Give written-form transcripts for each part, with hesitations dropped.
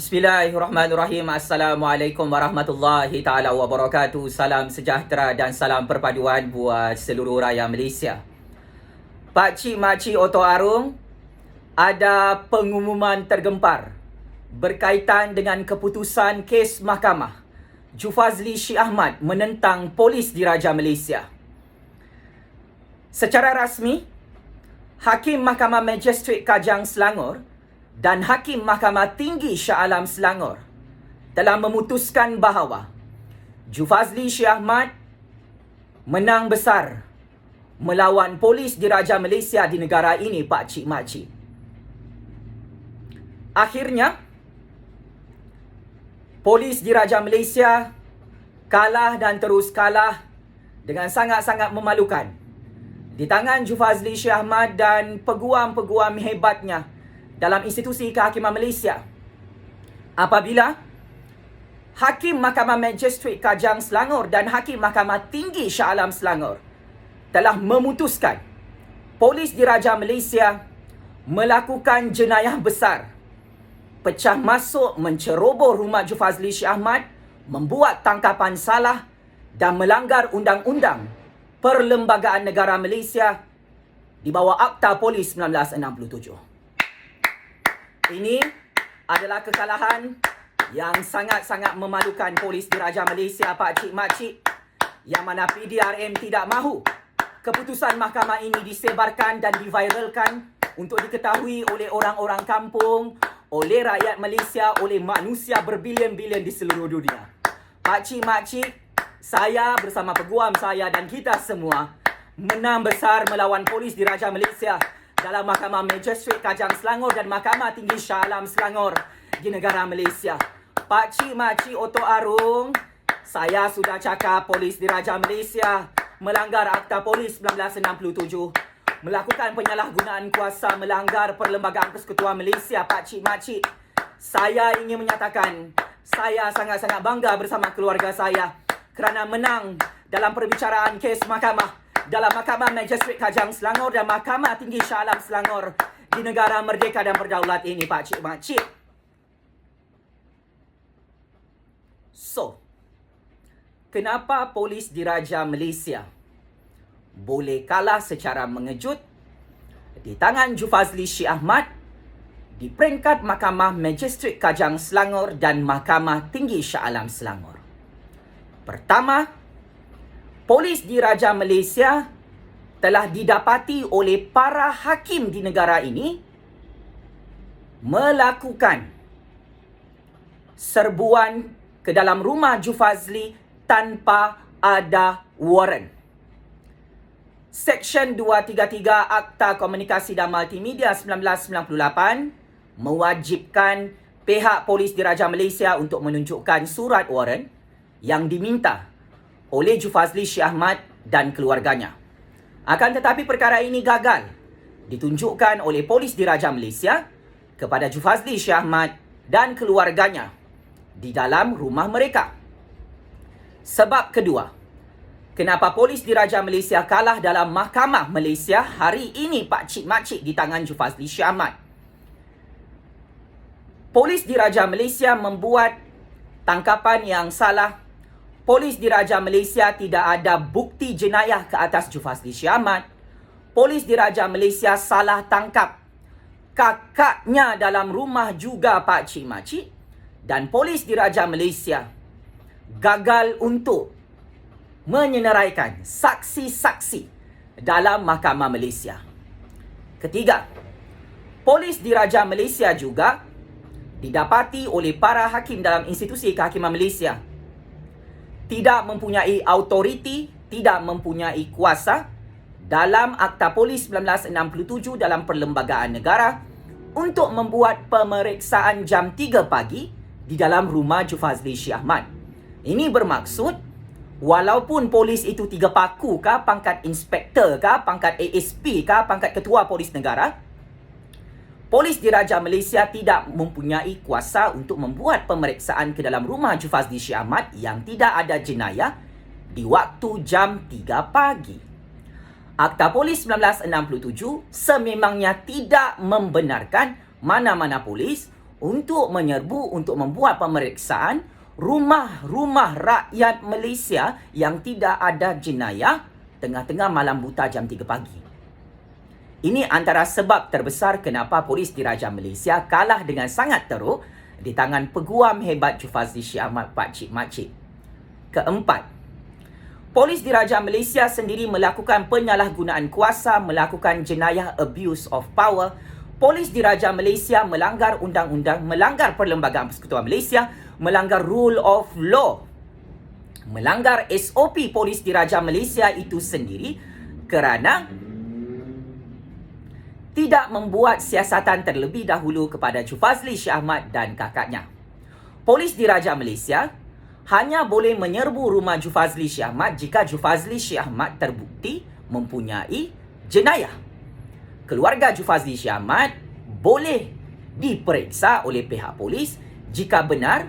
Bismillahirrahmanirrahim. Assalamualaikum warahmatullahi ta'ala wabarakatuh. Salam sejahtera dan salam perpaduan buat seluruh rakyat Malaysia. Pakcik makcik Oto Arung, ada pengumuman tergempar berkaitan dengan keputusan kes mahkamah Jufazli Syih Ahmad menentang polis diraja Malaysia. Secara rasmi, Hakim Mahkamah Magistrate Kajang Selangor dan Hakim Mahkamah Tinggi Shah Alam Selangor telah memutuskan bahawa Jufazli Syih Ahmad menang besar melawan polis diraja Malaysia di negara ini, pakcik makcik. Akhirnya, polis diraja Malaysia kalah dan terus kalah dengan sangat-sangat memalukan di tangan Jufazli Syih Ahmad dan peguam-peguam hebatnya dalam institusi kehakiman Malaysia. Apabila Hakim Mahkamah Magistrate Kajang Selangor dan Hakim Mahkamah Tinggi Shah Alam Selangor telah memutuskan polis diraja Malaysia melakukan jenayah besar, pecah masuk menceroboh rumah Jufazli Syih Ahmad, membuat tangkapan salah dan melanggar undang-undang Perlembagaan Negara Malaysia di bawah Akta Polis 1967. Ini adalah kekalahan yang sangat-sangat memalukan polis diraja Malaysia, pakcik makcik, yang mana PDRM tidak mahu keputusan mahkamah ini disebarkan dan diviralkan untuk diketahui oleh orang-orang kampung, oleh rakyat Malaysia, oleh manusia berbilion-bilion di seluruh dunia. Pakcik makcik, saya bersama peguam saya dan kita semua menang besar melawan polis diraja Malaysia dalam Mahkamah Magistrate Kajang Selangor dan Mahkamah Tinggi Shah Alam Selangor di negara Malaysia. Pakcik makcik Oto Arung, saya sudah cakap polis diraja Malaysia melanggar Akta Polis 1967, melakukan penyalahgunaan kuasa, melanggar Perlembagaan Persekutuan Malaysia. Pakcik makcik, saya ingin menyatakan saya sangat-sangat bangga bersama keluarga saya kerana menang dalam perbicaraan kes mahkamah dalam Mahkamah Magistrate Kajang Selangor dan Mahkamah Tinggi Shah Alam Selangor di negara merdeka dan berdaulat ini, pakcik makcik. So, kenapa polis diraja Malaysia boleh kalah secara mengejut di tangan Jufazli Syih Ahmad di peringkat Mahkamah Magistrate Kajang Selangor dan Mahkamah Tinggi Shah Alam Selangor? Pertama, polis diraja Malaysia telah didapati oleh para hakim di negara ini melakukan serbuan ke dalam rumah Jufazli tanpa ada waran. Seksyen 233 Akta Komunikasi dan Multimedia 1998 mewajibkan pihak polis diraja Malaysia untuk menunjukkan surat waran yang diminta oleh Jufazli Syih Ahmad dan keluarganya. Akan tetapi perkara ini gagal ditunjukkan oleh polis diraja Malaysia kepada Jufazli Syih Ahmad dan keluarganya di dalam rumah mereka. Sebab kedua, kenapa polis diraja Malaysia kalah dalam mahkamah Malaysia hari ini, pakcik makcik, di tangan Jufazli Syih Ahmad? Polis diraja Malaysia membuat tangkapan yang salah. Polis diraja Malaysia tidak ada bukti jenayah ke atas Jufazli Syih Ahmad. Polis diraja Malaysia salah tangkap kakaknya dalam rumah juga, pakcik makcik. Dan polis diraja Malaysia gagal untuk menyenaraikan saksi-saksi dalam mahkamah Malaysia. Ketiga, polis diraja Malaysia juga didapati oleh para hakim dalam institusi kehakiman Malaysia tidak mempunyai autoriti, tidak mempunyai kuasa dalam Akta Polis 1967 dalam Perlembagaan Negara untuk membuat pemeriksaan jam 3 pagi di dalam rumah Jufazli Syih Ahmad. Ini bermaksud walaupun polis itu 3 paku kah, pangkat inspektor kah, pangkat ASP kah, pangkat ketua polis negara, polis diraja Malaysia tidak mempunyai kuasa untuk membuat pemeriksaan ke dalam rumah Jufazli Syih Ahmad yang tidak ada jenayah di waktu jam 3 pagi. Akta Polis 1967 sememangnya tidak membenarkan mana-mana polis untuk menyerbu, untuk membuat pemeriksaan rumah-rumah rakyat Malaysia yang tidak ada jenayah tengah-tengah malam buta jam 3 pagi. Ini antara sebab terbesar kenapa polis Diraja Malaysia kalah dengan sangat teruk di tangan peguam hebat Jufazli Syed Ahmad Pakcik Makcik. Keempat, polis Diraja Malaysia sendiri melakukan penyalahgunaan kuasa, melakukan jenayah abuse of power. Polis Diraja Malaysia melanggar undang-undang, melanggar Perlembagaan Persekutuan Malaysia, melanggar rule of law, melanggar SOP polis Diraja Malaysia itu sendiri kerana tidak membuat siasatan terlebih dahulu kepada Jufazli Syed Ahmad dan kakaknya. Polis Diraja Malaysia hanya boleh menyerbu rumah Jufazli Syed Ahmad jika Jufazli Syed Ahmad terbukti mempunyai jenayah. Keluarga Jufazli Syed Ahmad boleh diperiksa oleh pihak polis jika benar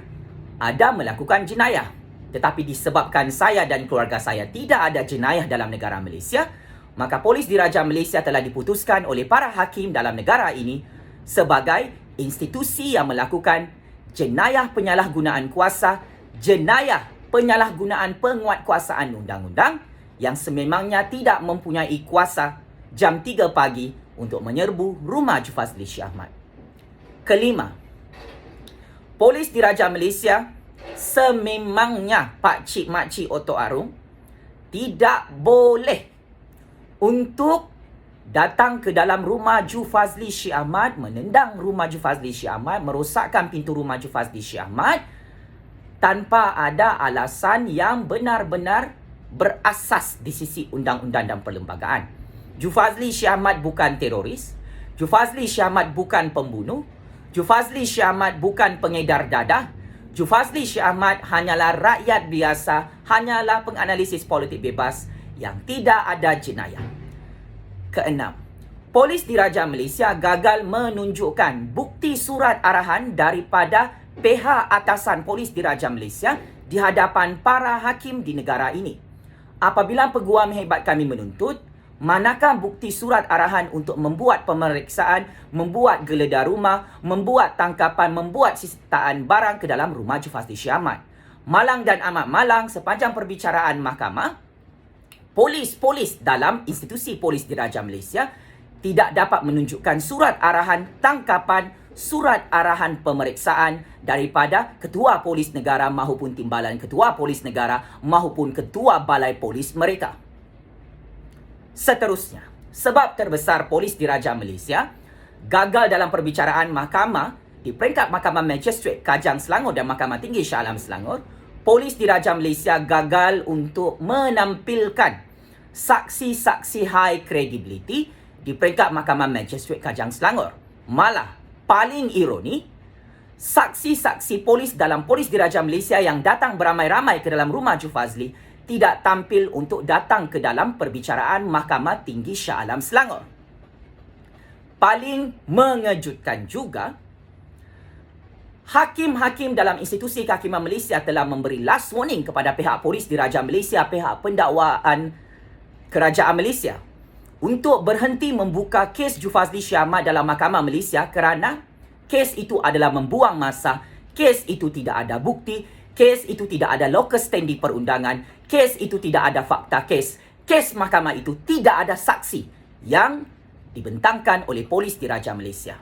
ada melakukan jenayah. Tetapi disebabkan saya dan keluarga saya tidak ada jenayah dalam negara Malaysia, maka polis Diraja Malaysia telah diputuskan oleh para hakim dalam negara ini sebagai institusi yang melakukan jenayah penyalahgunaan kuasa, jenayah penyalahgunaan penguatkuasaan undang-undang yang sememangnya tidak mempunyai kuasa jam 3 pagi untuk menyerbu rumah Jufazli Syed Ahmad. Kelima, polis Diraja Malaysia sememangnya Pakcik Makcik Oto Arum tidak boleh untuk datang ke dalam rumah Jufazli Syed Ahmad, menendang rumah Jufazli Syed Ahmad, merosakkan pintu rumah Jufazli Syed Ahmad tanpa ada alasan yang benar-benar berasas di sisi undang-undang dan perlembagaan. Jufazli Syed Ahmad bukan teroris, Jufazli Syed Ahmad bukan pembunuh, Jufazli Syed Ahmad bukan pengedar dadah, Jufazli Syed Ahmad hanyalah rakyat biasa, hanyalah penganalisis politik bebas yang tidak ada jenayah. Keenam, polis Diraja Malaysia gagal menunjukkan bukti surat arahan daripada pihak atasan polis Diraja Malaysia di hadapan para hakim di negara ini. Apabila peguam hebat kami menuntut, manakah bukti surat arahan untuk membuat pemeriksaan, membuat geledah rumah, membuat tangkapan, membuat sitaan barang ke dalam rumah Jufazli Syed Ahmad? Malang dan amat malang sepanjang perbicaraan mahkamah, polis-polis dalam institusi polis Diraja Malaysia tidak dapat menunjukkan surat arahan tangkapan, surat arahan pemeriksaan daripada Ketua Polis Negara maupun Timbalan Ketua Polis Negara maupun Ketua Balai Polis mereka. Seterusnya, sebab terbesar polis Diraja Malaysia gagal dalam perbicaraan mahkamah di peringkat Mahkamah Magistrate Kajang Selangor dan Mahkamah Tinggi Shah Alam Selangor, polis Diraja Malaysia gagal untuk menampilkan saksi-saksi high credibility di peringkat Mahkamah Magistrate Kajang Selangor. Malah, paling ironi, saksi-saksi polis dalam polis Diraja Malaysia yang datang beramai-ramai ke dalam rumah Jufazli tidak tampil untuk datang ke dalam perbicaraan Mahkamah Tinggi Shah Alam Selangor. Paling mengejutkan juga, hakim-hakim dalam institusi kehakiman Malaysia telah memberi last warning kepada pihak polis Diraja Malaysia, pihak pendakwaan Kerajaan Malaysia untuk berhenti membuka kes Jufazli Syed Ahmad dalam Mahkamah Malaysia kerana kes itu adalah membuang masa, kes itu tidak ada bukti, kes itu tidak ada locus standi perundangan, kes itu tidak ada fakta kes, kes mahkamah itu tidak ada saksi yang dibentangkan oleh polis Diraja Malaysia.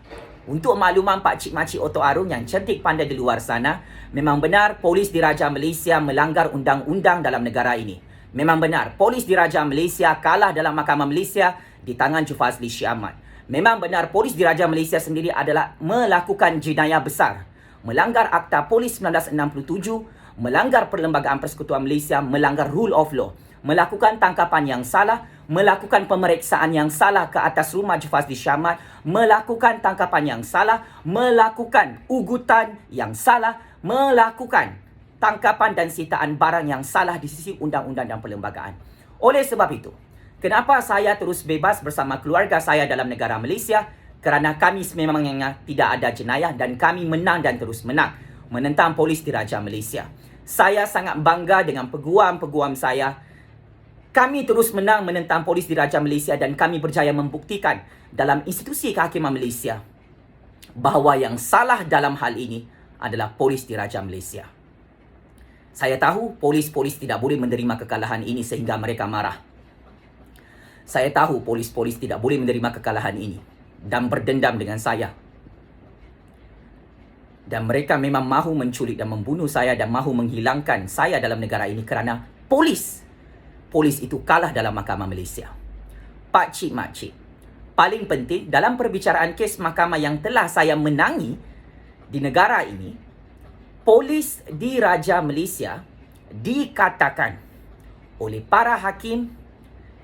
Untuk makluman Pakcik Makcik Oto Arum yang cerdik pandai di luar sana, memang benar polis Diraja Malaysia melanggar undang-undang dalam negara ini. Memang benar polis Diraja Malaysia kalah dalam Mahkamah Malaysia di tangan Jufazli Syed Ahmad. Memang benar polis Diraja Malaysia sendiri adalah melakukan jenayah besar, melanggar Akta Polis 1967, melanggar Perlembagaan Persekutuan Malaysia, melanggar rule of law, melakukan tangkapan yang salah, melakukan pemeriksaan yang salah ke atas rumah Jufazli Syed Ahmad, melakukan tangkapan yang salah, melakukan ugutan yang salah, melakukan tangkapan dan sitaan barang yang salah di sisi undang-undang dan perlembagaan. Oleh sebab itu, kenapa saya terus bebas bersama keluarga saya dalam negara Malaysia? Kerana kami sememangnya tidak ada jenayah dan kami menang dan terus menang menentang polis Diraja Malaysia. Saya sangat bangga dengan peguam-peguam saya. Kami terus menang menentang polis Diraja Malaysia dan kami berjaya membuktikan dalam institusi kehakiman Malaysia bahawa yang salah dalam hal ini adalah polis Diraja Malaysia. Saya tahu polis-polis tidak boleh menerima kekalahan ini sehingga mereka marah. Saya tahu polis-polis tidak boleh menerima kekalahan ini dan berdendam dengan saya. Dan mereka memang mahu menculik dan membunuh saya dan mahu menghilangkan saya dalam negara ini kerana polis itu kalah dalam Mahkamah Malaysia. Pak Cik Mak Cik, paling penting dalam perbicaraan kes mahkamah yang telah saya menangi di negara ini, polis Diraja Malaysia dikatakan oleh para hakim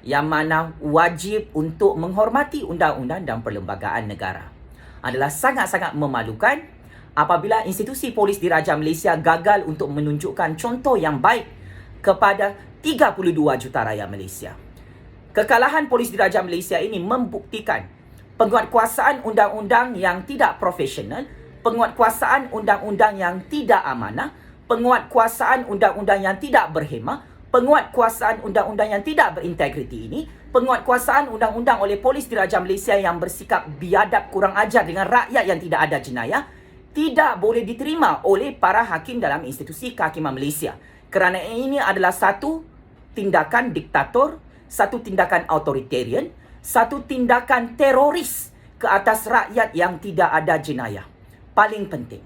yang mana wajib untuk menghormati undang-undang dan perlembagaan negara. Adalah sangat-sangat memalukan apabila institusi polis Diraja Malaysia gagal untuk menunjukkan contoh yang baik kepada 32 juta rakyat Malaysia. Kekalahan polis Diraja Malaysia ini membuktikan penguatkuasaan undang-undang yang tidak profesional, penguatkuasaan undang-undang yang tidak amanah, penguatkuasaan undang-undang yang tidak berhemah, penguatkuasaan undang-undang yang tidak berintegriti ini, penguatkuasaan undang-undang oleh polis Diraja Malaysia yang bersikap biadab kurang ajar dengan rakyat yang tidak ada jenayah, tidak boleh diterima oleh para hakim dalam institusi kehakiman Malaysia. Kerana ini adalah satu tindakan diktator, satu tindakan authoritarian, satu tindakan teroris ke atas rakyat yang tidak ada jenayah. Paling penting,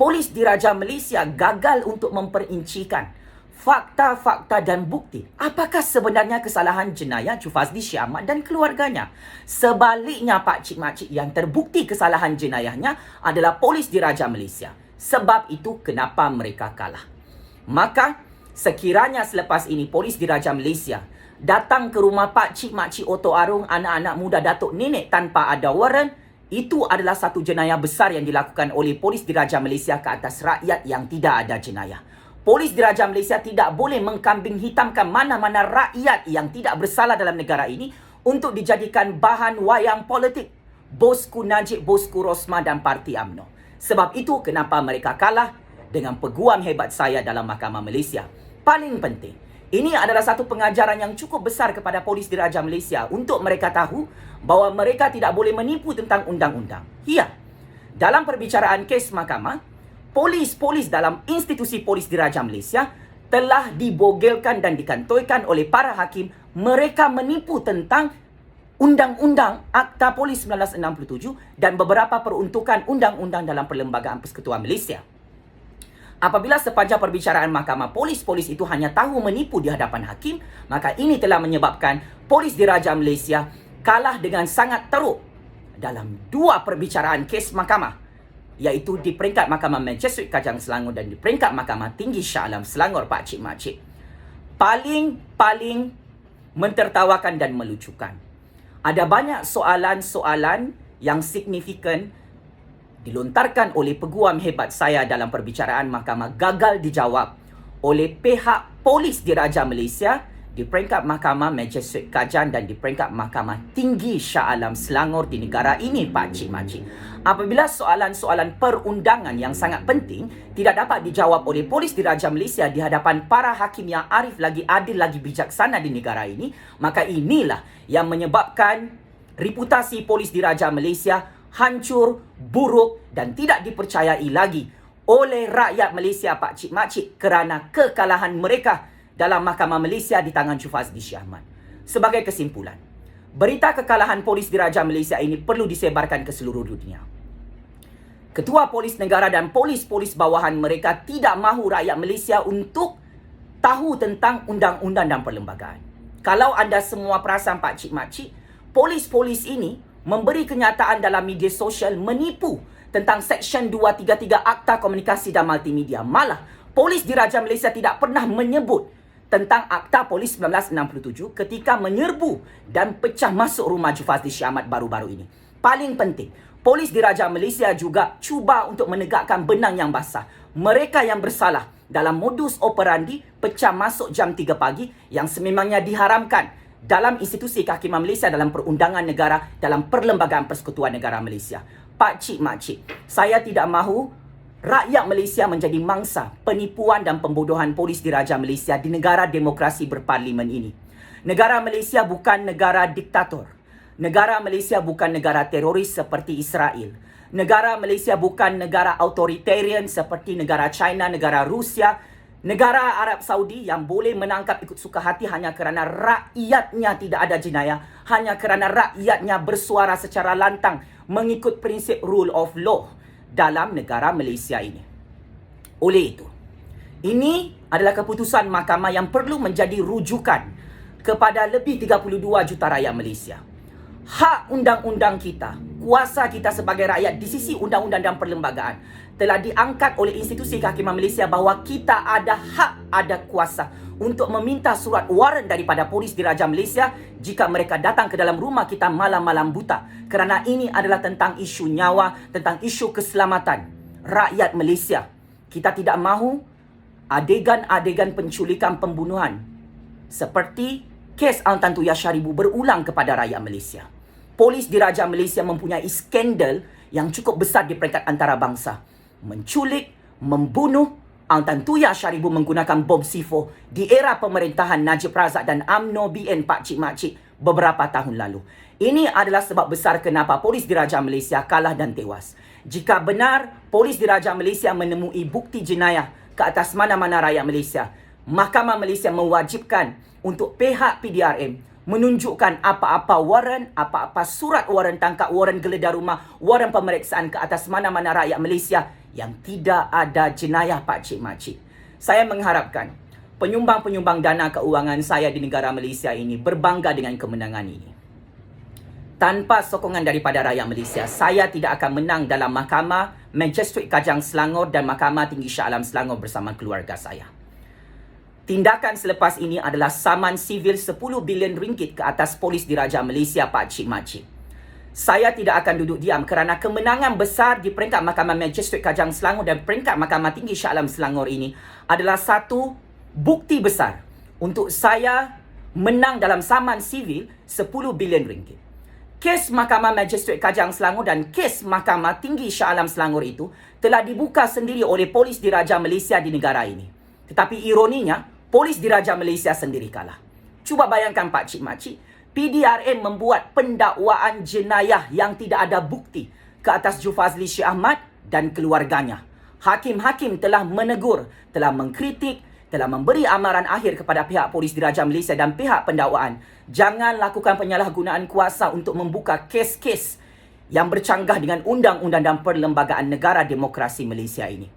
polis Diraja Malaysia gagal untuk memperincikan fakta-fakta dan bukti apakah sebenarnya kesalahan jenayah Jufazli Syah Ahmad dan keluarganya. Sebaliknya Pak Cik Mak Cik, yang terbukti kesalahan jenayahnya adalah polis Diraja Malaysia. Sebab itu kenapa mereka kalah. Maka sekiranya selepas ini polis Diraja Malaysia datang ke rumah Pak Cik Mak Cik Oto Arung, anak-anak muda Datuk Nenek tanpa ada waran, itu adalah satu jenayah besar yang dilakukan oleh polis Diraja Malaysia ke atas rakyat yang tidak ada jenayah. Polis Diraja Malaysia tidak boleh mengkambing hitamkan mana-mana rakyat yang tidak bersalah dalam negara ini untuk dijadikan bahan wayang politik bosku Najib, bosku Rosma dan Parti UMNO. Sebab itu kenapa mereka kalah dengan peguam hebat saya dalam Mahkamah Malaysia. Paling penting, ini adalah satu pengajaran yang cukup besar kepada polis Diraja Malaysia untuk mereka tahu bahawa mereka tidak boleh menipu tentang undang-undang. Ya, dalam perbicaraan kes mahkamah, polis-polis dalam institusi polis Diraja Malaysia telah dibogelkan dan dikantoikan oleh para hakim. Mereka menipu tentang Undang-Undang Akta Polis 1967 dan beberapa peruntukan undang-undang dalam Perlembagaan Persekutuan Malaysia. Apabila sepanjang perbicaraan mahkamah polis-polis itu hanya tahu menipu di hadapan hakim, maka ini telah menyebabkan polis Diraja Malaysia kalah dengan sangat teruk dalam dua perbicaraan kes mahkamah, iaitu di peringkat Mahkamah Magistrate Kajang Selangor dan di peringkat Mahkamah Tinggi Shah Alam Selangor, Pak Cik Mak Cik. Paling mentertawakan dan melucukan. Ada banyak soalan-soalan yang signifikan dilontarkan oleh peguam hebat saya dalam perbicaraan mahkamah gagal dijawab oleh pihak polis Diraja Malaysia di peringkat Mahkamah Magistrate Kajan dan di peringkat Mahkamah Tinggi Shah Alam Selangor di negara ini, Pak Cik Mak Cik. Apabila soalan-soalan perundangan yang sangat penting tidak dapat dijawab oleh polis Diraja Malaysia di hadapan para hakim yang arif lagi adil lagi bijaksana di negara ini, maka inilah yang menyebabkan reputasi polis Diraja Malaysia hancur, buruk dan tidak dipercayai lagi oleh rakyat Malaysia, Pak Cik Mak Cik, kerana kekalahan mereka dalam Mahkamah Malaysia di tangan Jufazli Syah Ahmad. Sebagai kesimpulan, berita kekalahan polis Diraja Malaysia ini perlu disebarkan ke seluruh dunia. Ketua polis negara dan polis-polis bawahan mereka tidak mahu rakyat Malaysia untuk tahu tentang undang-undang dan perlembagaan. Kalau anda semua perasan, Pak Cik Mak Cik, polis-polis ini memberi kenyataan dalam media sosial menipu tentang Seksyen 233 Akta Komunikasi dan Multimedia. Malah, polis Diraja Malaysia tidak pernah menyebut tentang Akta Polis 1967 ketika menyerbu dan pecah masuk rumah Jufazli Syah Ahmad baru-baru ini. Paling penting, polis Diraja Malaysia juga cuba untuk menegakkan benang yang basah. Mereka yang bersalah dalam modus operandi pecah masuk jam 3 pagi yang sememangnya diharamkan dalam institusi kehakiman Malaysia, dalam perundangan negara, dalam Perlembagaan Persekutuan Negara Malaysia. Pak Cik Mak Cik, saya tidak mahu rakyat Malaysia menjadi mangsa penipuan dan pembodohan polis Diraja Malaysia di negara demokrasi berparlimen ini. Negara Malaysia bukan negara diktator. Negara Malaysia bukan negara teroris seperti Israel. Negara Malaysia bukan negara authoritarian seperti negara China, negara Rusia, negara Arab Saudi yang boleh menangkap ikut suka hati hanya kerana rakyatnya tidak ada jenayah, hanya kerana rakyatnya bersuara secara lantang mengikut prinsip rule of law dalam negara Malaysia ini. Oleh itu, ini adalah keputusan mahkamah yang perlu menjadi rujukan kepada lebih 32 juta rakyat Malaysia. Hak undang-undang kita, kuasa kita sebagai rakyat di sisi undang-undang dan perlembagaan telah diangkat oleh institusi kehakiman Malaysia bahawa kita ada hak, ada kuasa untuk meminta surat waran daripada polis Diraja Malaysia jika mereka datang ke dalam rumah kita malam-malam buta. Kerana ini adalah tentang isu nyawa, tentang isu keselamatan rakyat Malaysia. Kita tidak mahu adegan-adegan penculikan pembunuhan seperti kes Tan Tuya Syaribu berulang kepada rakyat Malaysia. Polis Diraja Malaysia mempunyai skandal yang cukup besar di peringkat antarabangsa. Menculik, membunuh Tan Tuya Syaribu menggunakan bom C4 di era pemerintahan Najib Razak dan UMNO BN Pakcik Makcik beberapa tahun lalu. Ini adalah sebab besar kenapa polis Diraja Malaysia kalah dan tewas. Jika benar polis Diraja Malaysia menemui bukti jenayah ke atas mana-mana rakyat Malaysia, Mahkamah Malaysia mewajibkan untuk pihak PDRM menunjukkan apa-apa waran, apa-apa surat waran tangkap, waran geledah rumah, waran pemeriksaan ke atas mana-mana rakyat Malaysia yang tidak ada jenayah Pakcik Makcik. Saya mengharapkan penyumbang-penyumbang dana keuangan saya di negara Malaysia ini berbangga dengan kemenangan ini. Tanpa sokongan daripada rakyat Malaysia, saya tidak akan menang dalam Mahkamah Magistrate Kajang Selangor dan Mahkamah Tinggi Shah Alam Selangor bersama keluarga saya. Tindakan selepas ini adalah saman sivil 10 bilion ringgit ke atas polis Diraja Malaysia Pakcik Makcik. Saya tidak akan duduk diam kerana kemenangan besar di peringkat Mahkamah Magistrate Kajang Selangor dan peringkat Mahkamah Tinggi Shah Alam Selangor ini adalah satu bukti besar untuk saya menang dalam saman sivil 10 bilion ringgit. Kes Mahkamah Magistrate Kajang Selangor dan kes Mahkamah Tinggi Shah Alam Selangor itu telah dibuka sendiri oleh polis Diraja Malaysia di negara ini. Tetapi ironinya, polis Diraja Malaysia sendiri kalah. Cuba bayangkan Pakcik Makcik, PDRM membuat pendakwaan jenayah yang tidak ada bukti ke atas Jufazli Syekh Ahmad dan keluarganya. Hakim-hakim telah menegur, telah mengkritik, telah memberi amaran akhir kepada pihak polis Diraja Malaysia dan pihak pendakwaan. Jangan lakukan penyalahgunaan kuasa untuk membuka kes-kes yang bercanggah dengan undang-undang dan perlembagaan negara demokrasi Malaysia ini.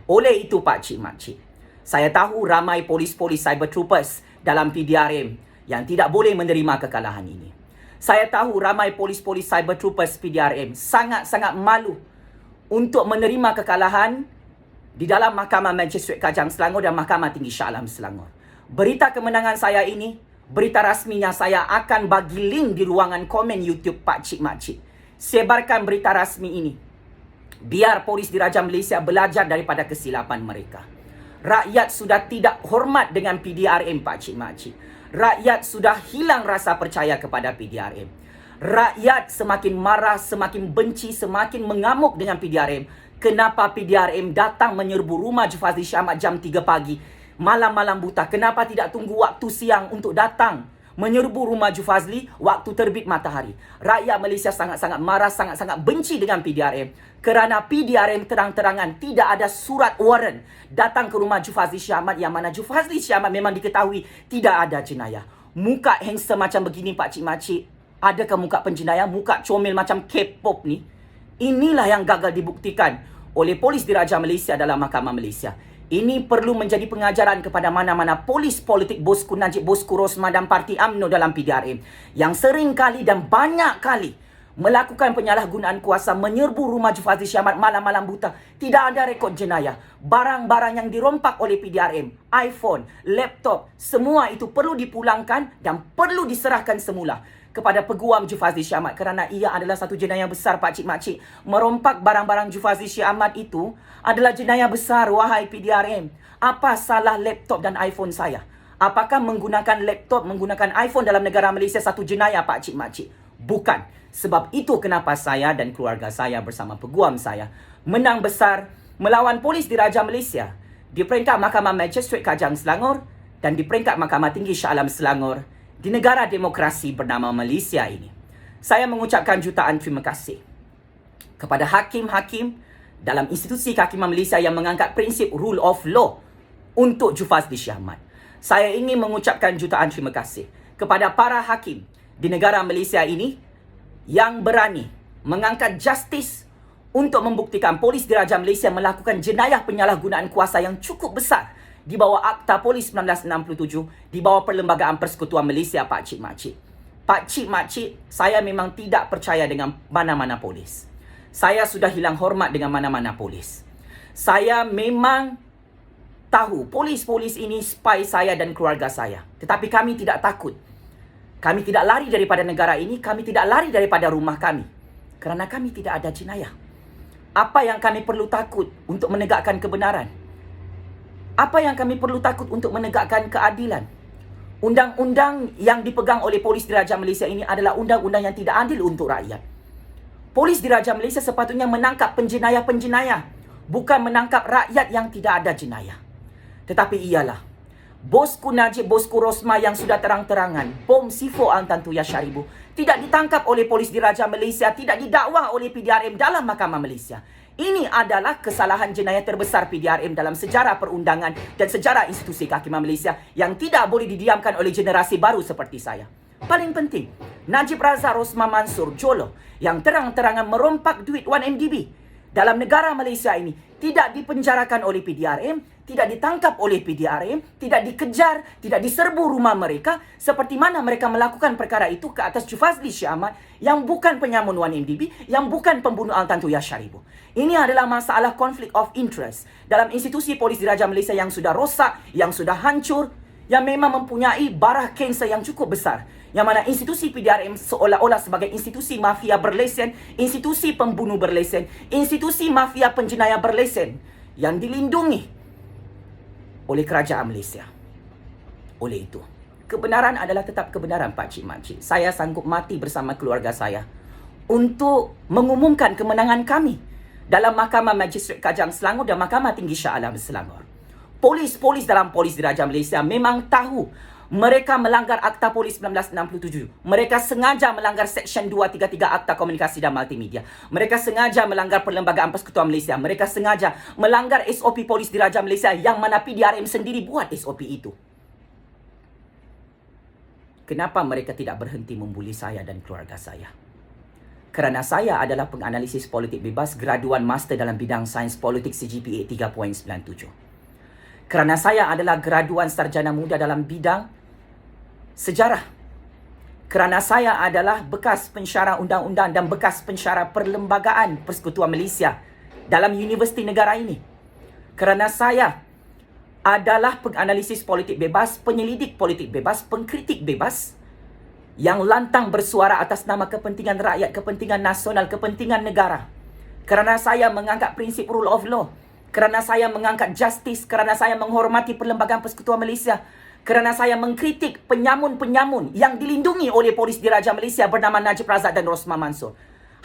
Oleh itu Pakcik Makcik, saya tahu ramai polis-polis cyber troopers dalam PDRM yang tidak boleh menerima kekalahan ini. Saya tahu ramai polis-polis cyber troopers PDRM sangat-sangat malu untuk menerima kekalahan di dalam Mahkamah Magistrate Kajang Selangor dan Mahkamah Tinggi Shah Alam Selangor. Berita kemenangan saya ini, berita rasminya saya akan bagi link di ruangan komen YouTube Pakcik Makcik. Sebarkan berita rasmi ini. Biar polis Diraja Malaysia belajar daripada kesilapan mereka. Rakyat sudah tidak hormat dengan PDRM Pakcik Makcik. Rakyat sudah hilang rasa percaya kepada PDRM. Rakyat semakin marah, semakin benci, semakin mengamuk dengan PDRM. Kenapa PDRM datang menyerbu rumah Jufazli Syekh Ahmad jam 3 pagi, malam-malam buta? Kenapa tidak tunggu waktu siang untuk datang menyerbu rumah Jufazli waktu terbit matahari? Rakyat Malaysia sangat-sangat marah, sangat-sangat benci dengan PDRM. Kerana PDRM terang-terangan tidak ada surat waran datang ke rumah Jufazli Syekh Ahmad yang mana Jufazli Syekh Ahmad memang diketahui tidak ada jenayah. Muka handsome macam begini Pakcik Makcik, adakah muka penjenayah? Muka comel macam K-pop ni? Inilah yang gagal dibuktikan oleh polis Diraja Malaysia dalam Mahkamah Malaysia. Ini perlu menjadi pengajaran kepada mana-mana polis politik bosku Najib, bosku Rosma dan parti UMNO dalam PDRM yang sering kali dan banyak kali melakukan penyalahgunaan kuasa, menyerbu rumah Jufazli Syekh Ahmad malam-malam buta. Tidak ada rekod jenayah. Barang-barang yang dirompak oleh PDRM, iPhone, laptop, semua itu perlu dipulangkan dan perlu diserahkan semula kepada peguam Jufazli Syekh Ahmad kerana ia adalah satu jenayah besar Pakcik Makcik. Merompak barang-barang Jufazli Syekh Ahmad itu adalah jenayah besar, wahai PDRM. Apa salah laptop dan iPhone saya? Apakah menggunakan laptop, menggunakan iPhone dalam negara Malaysia satu jenayah Pakcik Makcik? Bukan. Sebab itu kenapa saya dan keluarga saya bersama peguam saya menang besar melawan polis Diraja Malaysia di peringkat Mahkamah Magistrate Kajang Selangor dan di peringkat Mahkamah Tinggi Shah Alam Selangor di negara demokrasi bernama Malaysia ini. Saya mengucapkan jutaan terima kasih kepada hakim-hakim dalam institusi kehakiman Malaysia yang mengangkat prinsip rule of law untuk Jufazli Syahmat. Saya ingin mengucapkan jutaan terima kasih kepada para hakim di negara Malaysia ini yang berani mengangkat justice untuk membuktikan Polis Diraja Malaysia melakukan jenayah penyalahgunaan kuasa yang cukup besar di bawah Akta Polis 1967, di bawah Perlembagaan Persekutuan Malaysia, Pak Cik Makcik. Pak Cik Makcik, saya memang tidak percaya dengan mana-mana polis. Saya sudah hilang hormat dengan mana-mana polis. Saya memang tahu polis-polis ini spy saya dan keluarga saya. Tetapi kami tidak takut. Kami tidak lari daripada negara ini, kami tidak lari daripada rumah kami. Kerana kami tidak ada jenayah. Apa yang kami perlu takut untuk menegakkan kebenaran? Apa yang kami perlu takut untuk menegakkan keadilan? Undang-undang yang dipegang oleh Polis Diraja Malaysia ini adalah undang-undang yang tidak adil untuk rakyat. Polis Diraja Malaysia sepatutnya menangkap penjenayah-penjenayah, bukan menangkap rakyat yang tidak ada jenayah. Tetapi ialah, bosku Najib, bosku Rosma yang sudah terang-terangan bom Sifo Antantu Yasharibu tidak ditangkap oleh Polis Diraja Malaysia, tidak didakwa oleh PDRM dalam Mahkamah Malaysia. Ini adalah kesalahan jenayah terbesar PDRM dalam sejarah perundangan dan sejarah institusi kehakiman Malaysia yang tidak boleh didiamkan oleh generasi baru seperti saya. Paling penting, Najib Razak Rosma Mansor Jolo yang terang-terangan merompak duit 1MDB dalam negara Malaysia ini tidak dipenjarakan oleh PDRM, tidak ditangkap oleh PDRM, tidak dikejar, tidak diserbu rumah mereka seperti mana mereka melakukan perkara itu ke atas Jufazli Syahmat yang bukan penyamun 1MDB, yang bukan pembunuh Antantu Yasharibu. Ini adalah masalah conflict of interest dalam institusi Polis Diraja Malaysia yang sudah rosak, yang sudah hancur, yang memang mempunyai barah kanser yang cukup besar. Yang mana institusi PDRM seolah-olah sebagai institusi mafia berlesen, institusi pembunuh berlesen, institusi mafia penjenayah berlesen yang dilindungi oleh kerajaan Malaysia. Oleh itu, kebenaran adalah tetap kebenaran, Pak Cik Makcik. Saya sanggup mati bersama keluarga saya untuk mengumumkan kemenangan kami dalam Mahkamah Magistrate Kajang Selangor dan Mahkamah Tinggi Shah Alam Selangor. Polis-polis dalam Polis Diraja Malaysia memang tahu mereka melanggar Akta Polis 1967. Mereka sengaja melanggar Seksyen 233 Akta Komunikasi dan Multimedia. Mereka sengaja melanggar Perlembagaan Persekutuan Malaysia. Mereka sengaja melanggar SOP Polis Diraja Malaysia yang mana PDRM sendiri buat SOP itu. Kenapa mereka tidak berhenti membuli saya dan keluarga saya? Kerana saya adalah penganalisis politik bebas, graduan master dalam bidang sains politik CGPA 3.97. Kerana saya adalah graduan sarjana muda dalam bidang sejarah. Kerana saya adalah bekas pensyarah undang-undang dan bekas pensyarah Perlembagaan Persekutuan Malaysia dalam universiti negara ini. Kerana saya adalah penganalisis politik bebas, penyelidik politik bebas, pengkritik bebas yang lantang bersuara atas nama kepentingan rakyat, kepentingan nasional, kepentingan negara. Kerana saya mengangkat prinsip rule of law, kerana saya mengangkat justice, kerana saya menghormati Perlembagaan Persekutuan Malaysia, kerana saya mengkritik penyamun-penyamun yang dilindungi oleh Polis Diraja Malaysia bernama Najib Razak dan Rosma Mansor.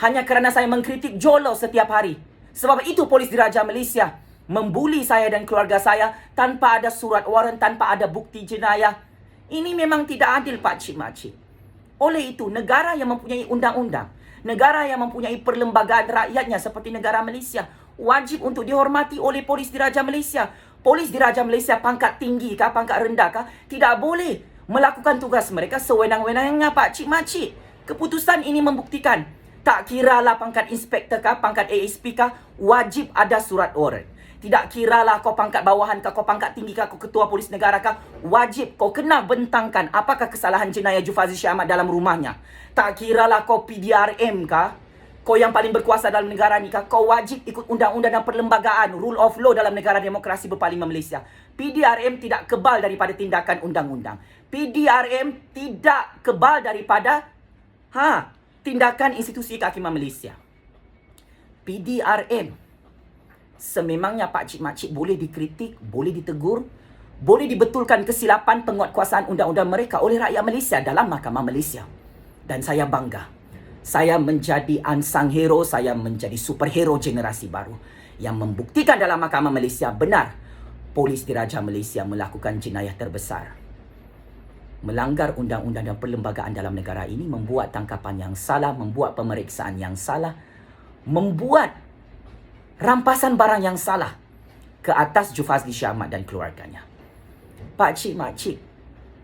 Hanya kerana saya mengkritik Jolo setiap hari. Sebab itu Polis Diraja Malaysia membuli saya dan keluarga saya tanpa ada surat waran, tanpa ada bukti jenayah. Ini memang tidak adil, Pak Cik Makcik. Oleh itu, negara yang mempunyai undang-undang, negara yang mempunyai perlembagaan rakyatnya seperti negara Malaysia, wajib untuk dihormati oleh Polis Diraja Malaysia. Polis Diraja Malaysia pangkat tinggi kah, pangkat rendah kah, tidak boleh melakukan tugas mereka sewenang-wenangnya, Pak Cik Makcik. Keputusan ini membuktikan, tak kiralah pangkat inspektor kah, pangkat ASP kah, wajib ada surat waran. Tidak kiralah kau pangkat bawahan kah, kau pangkat tinggi kah, kau ketua polis negara kah, wajib kau kena bentangkan apakah kesalahan jenayah Jufazli Syahmat dalam rumahnya. Tak kiralah kau PDRM kah, kau yang paling berkuasa dalam negara ni kah, kau wajib ikut undang-undang dan perlembagaan, rule of law dalam negara demokrasi berparlimen Malaysia. PDRM tidak kebal daripada tindakan undang-undang. PDRM tidak kebal daripada tindakan institusi kehakiman Malaysia. PDRM sememangnya, Pak Cik Makcik, boleh dikritik, boleh ditegur, boleh dibetulkan kesilapan penguatkuasaan undang-undang mereka oleh rakyat Malaysia dalam Mahkamah Malaysia. Dan saya bangga. Saya menjadi unsung hero, saya menjadi superhero generasi baru yang membuktikan dalam Mahkamah Malaysia benar Polis Diraja Malaysia melakukan jenayah terbesar. Melanggar undang-undang dan perlembagaan dalam negara ini, membuat tangkapan yang salah, membuat pemeriksaan yang salah, membuat rampasan barang yang salah ke atas Jufazli Syah Ahmad dan keluarganya. Pakcik, makcik,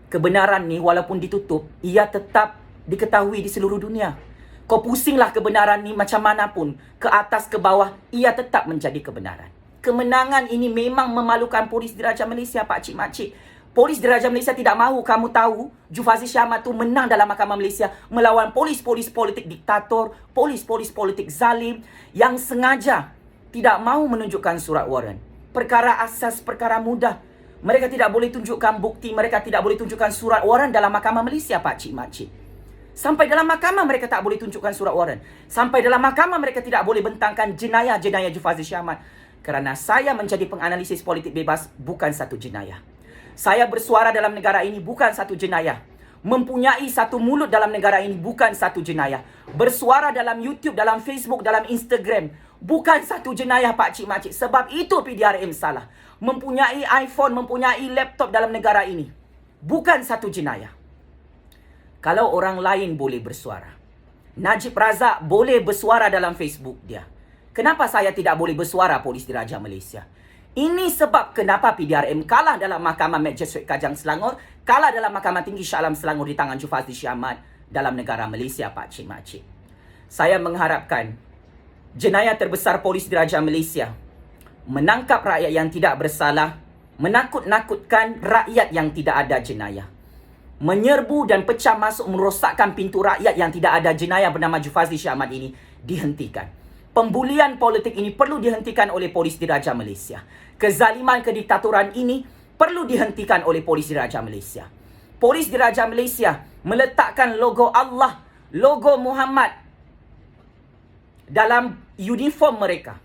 kebenaran ni walaupun ditutup, ia tetap diketahui di seluruh dunia. Kau pusinglah kebenaran ni macam mana pun, ke atas ke bawah, ia tetap menjadi kebenaran. Kemenangan ini memang memalukan Polis Diraja Malaysia, pakcik, makcik. Polis Diraja Malaysia tidak mahu kamu tahu Jufazli Syah Ahmad tu menang dalam Mahkamah Malaysia melawan polis-polis politik diktator, polis-polis politik zalim yang sengaja tidak mahu menunjukkan surat waran. Perkara asas, perkara mudah. Mereka tidak boleh tunjukkan bukti, mereka tidak boleh tunjukkan surat waran dalam Mahkamah Malaysia, pakcik, makcik. Sampai dalam mahkamah mereka tak boleh tunjukkan surat waran. Sampai dalam mahkamah mereka tidak boleh bentangkan jenayah-jenayah Jufazli Syah Ahmad. Kerana saya menjadi penganalisis politik bebas bukan satu jenayah. Saya bersuara dalam negara ini bukan satu jenayah. Mempunyai satu mulut dalam negara ini bukan satu jenayah. Bersuara dalam YouTube, dalam Facebook, dalam Instagram bukan satu jenayah, pakcik, makcik. Sebab itu PDRM salah. Mempunyai iPhone, mempunyai laptop dalam negara ini bukan satu jenayah. Kalau orang lain boleh bersuara, Najib Razak boleh bersuara dalam Facebook dia, kenapa saya tidak boleh bersuara, Polis Diraja Malaysia? Ini sebab kenapa PDRM kalah dalam Mahkamah Magistrate Kajang Selangor, kalah dalam Mahkamah Tinggi Shah Alam Selangor di tangan Jufazli Syah Ahmad dalam negara Malaysia, pakcik, makcik. Saya mengharapkan jenayah terbesar Polis Diraja Malaysia menangkap rakyat yang tidak bersalah, menakut-nakutkan rakyat yang tidak ada jenayah, menyerbu dan pecah masuk merosakkan pintu rakyat yang tidak ada jenayah bernama Jufazli Syah Ahmad ini dihentikan. Pembulian politik ini perlu dihentikan oleh Polis Diraja Malaysia. Kezaliman kediktatoran ini perlu dihentikan oleh Polis Diraja Malaysia. Polis Diraja Malaysia meletakkan logo Allah, logo Muhammad dalam uniform mereka.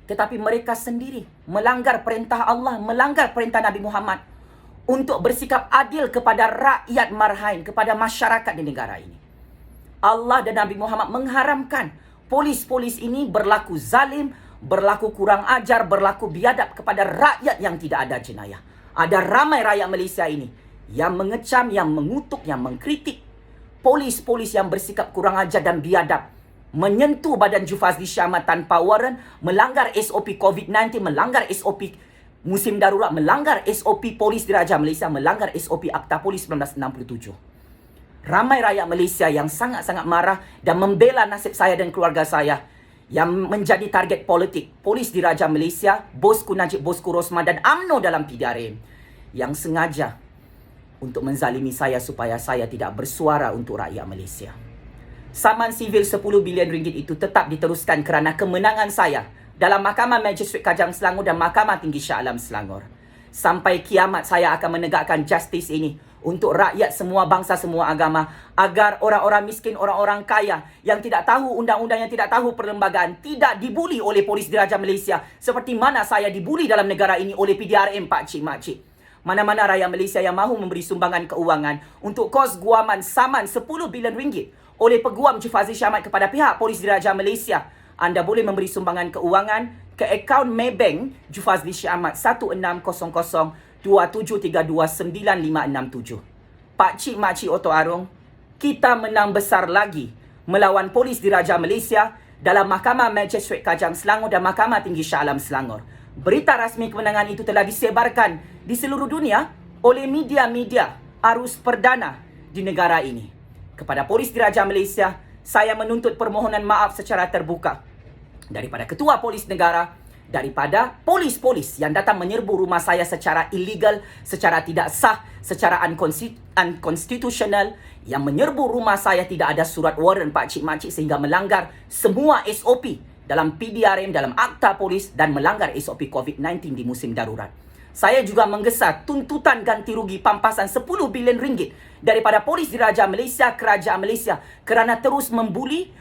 Tetapi mereka sendiri melanggar perintah Allah, melanggar perintah Nabi Muhammad untuk bersikap adil kepada rakyat marhain, kepada masyarakat di negara ini. Allah dan Nabi Muhammad mengharamkan polis-polis ini berlaku zalim, berlaku kurang ajar, berlaku biadab kepada rakyat yang tidak ada jenayah. Ada ramai rakyat Malaysia ini yang mengecam, yang mengutuk, yang mengkritik polis-polis yang bersikap kurang ajar dan biadab, menyentuh badan Jufazli Syah Ahmad tanpa waran, melanggar SOP COVID-19, melanggar SOP musim darurat, melanggar SOP Polis Diraja Malaysia, melanggar SOP Akta Polis 1967. Ramai rakyat Malaysia yang sangat-sangat marah dan membela nasib saya dan keluarga saya yang menjadi target politik Polis Diraja Malaysia, bosku Najib, bosku Rosman dan UMNO dalam PDRM yang sengaja untuk menzalimi saya supaya saya tidak bersuara untuk rakyat Malaysia. Saman sivil 10 bilion ringgit itu tetap diteruskan kerana kemenangan saya dalam Mahkamah Magistrate Kajang Selangor dan Mahkamah Tinggi Shah Alam Selangor. Sampai kiamat saya akan menegakkan justice ini untuk rakyat semua bangsa, semua agama, agar orang-orang miskin, orang-orang kaya yang tidak tahu undang-undang, yang tidak tahu perlembagaan tidak dibuli oleh Polis Diraja Malaysia seperti mana saya dibuli dalam negara ini oleh PDRM, pakcik, makcik. Mana-mana rakyat Malaysia yang mahu memberi sumbangan keuangan untuk kos guaman saman 10 bilion ringgit oleh peguam Jufazli Syah Ahmad kepada pihak Polis Diraja Malaysia, anda boleh memberi sumbangan keuangan ke akaun Maybank Jufazli Syah Ahmad 160027329567. Pakcik, makcik Oto Arong, kita menang besar lagi melawan Polis Diraja Malaysia dalam Mahkamah Magistrate Kajang Selangor dan Mahkamah Tinggi Shah Alam Selangor. Berita rasmi kemenangan itu telah disebarkan di seluruh dunia oleh media-media arus perdana di negara ini. Kepada Polis Diraja Malaysia, saya menuntut permohonan maaf secara terbuka daripada Ketua Polis Negara, daripada polis-polis yang datang menyerbu rumah saya secara illegal, secara tidak sah, secara unconstitutional, yang menyerbu rumah saya tidak ada surat waran, pakcik, makcik, sehingga melanggar semua SOP dalam PDRM, dalam Akta Polis dan melanggar SOP COVID-19 di musim darurat. Saya juga menggesa tuntutan ganti rugi pampasan 10 bilion ringgit daripada Polis Diraja Malaysia, Kerajaan Malaysia kerana terus membuli.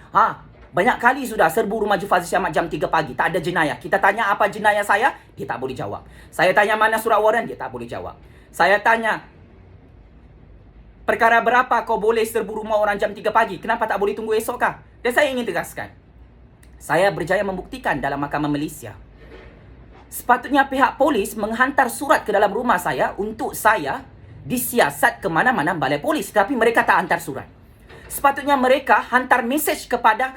Banyak kali sudah serbu rumah Jufazli Syah Ahmad jam 3 pagi. Tak ada jenayah. Kita tanya apa jenayah saya, dia tak boleh jawab. Saya tanya mana surat waran, dia tak boleh jawab. Saya tanya, perkara berapa kau boleh serbu rumah orang jam 3 pagi? Kenapa tak boleh tunggu esok kah? Dan saya ingin tegaskan, saya berjaya membuktikan dalam Mahkamah Malaysia. Sepatutnya pihak polis menghantar surat ke dalam rumah saya untuk saya disiasat ke mana-mana balai polis. Tapi mereka tak hantar surat. Sepatutnya mereka hantar mesej kepada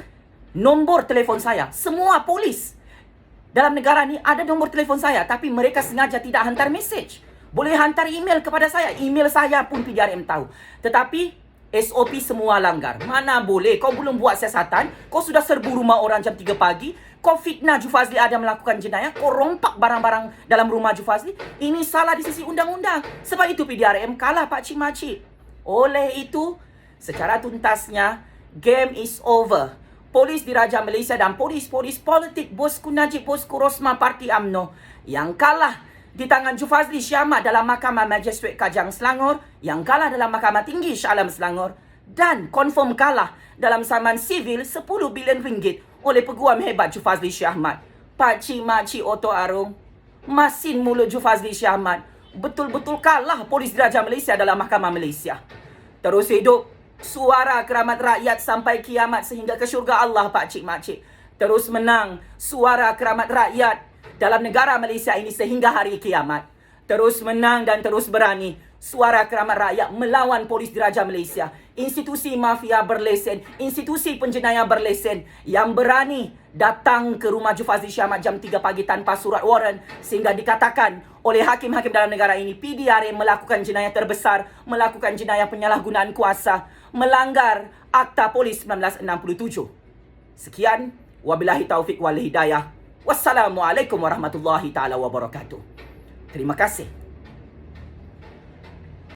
nombor telefon saya. Semua polis dalam negara ni ada nombor telefon saya, tapi mereka sengaja tidak hantar message. Boleh hantar email kepada saya. Email saya pun PDRM tahu. Tetapi SOP semua langgar. Mana boleh? Kau belum buat siasatan, kau sudah serbu rumah orang jam 3 pagi, kau fitnah Jufazli ada melakukan jenayah, kau rompak barang-barang dalam rumah Jufazli. Ini salah di sisi undang-undang. Sebab itu PDRM kalah pakcik-makcik. Oleh itu, secara tuntasnya, game is over. Polis Diraja Malaysia dan polis-polis politik bosku Najib, bosku Rosma Parti UMNO yang kalah di tangan Jufazli Syahmat dalam Mahkamah Magistrate Kajang Selangor, yang kalah dalam Mahkamah Tinggi Shah Alam Selangor, dan confirm kalah dalam saman sivil 10 bilion ringgit oleh peguam hebat Jufazli Syahmat. Pakcik-makcik Oto Arung, masin mulut Jufazli Syahmat, betul-betul kalah polis Diraja Malaysia dalam Mahkamah Malaysia. Terus hidup suara keramat rakyat sampai kiamat sehingga ke syurga Allah, pakcik-makcik. Terus menang suara keramat rakyat dalam negara Malaysia ini sehingga hari kiamat. Terus menang dan terus berani suara keramat rakyat melawan polis Diraja Malaysia. Institusi mafia berlesen, institusi penjenayah berlesen yang berani datang ke rumah Jufazli Syahmat jam 3 pagi tanpa surat warrant sehingga dikatakan oleh hakim-hakim dalam negara ini PDRM melakukan jenayah terbesar, melakukan jenayah penyalahgunaan kuasa, melanggar Akta Polis 1967. Sekian, wabillahi taufik wal hidayah. Wassalamualaikum warahmatullahi taala wabarakatuh. Terima kasih.